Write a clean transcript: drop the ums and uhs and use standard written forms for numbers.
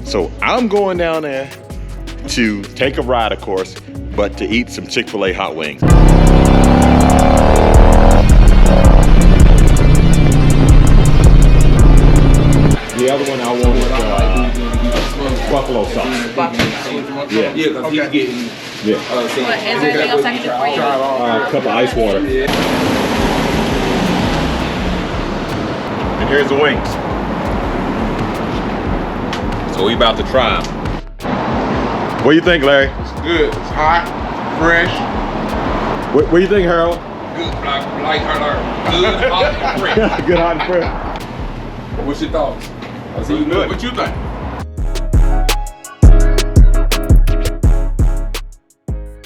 So I'm going down there to take a ride, of course, but to eat some Chick-fil-A hot wings. The other one I want is buffalo sauce. Yeah. Yeah, because he's getting. Yeah. Is there anything else I can do for you? A cup of ice water. And here's the wings. So we about to try them. What do you think, Larry? It's good. It's hot, fresh. What do you think, Harold? Good, like her. Good, hot, and fresh. Good, hot and fresh. What's your thoughts? I see you good. What you think?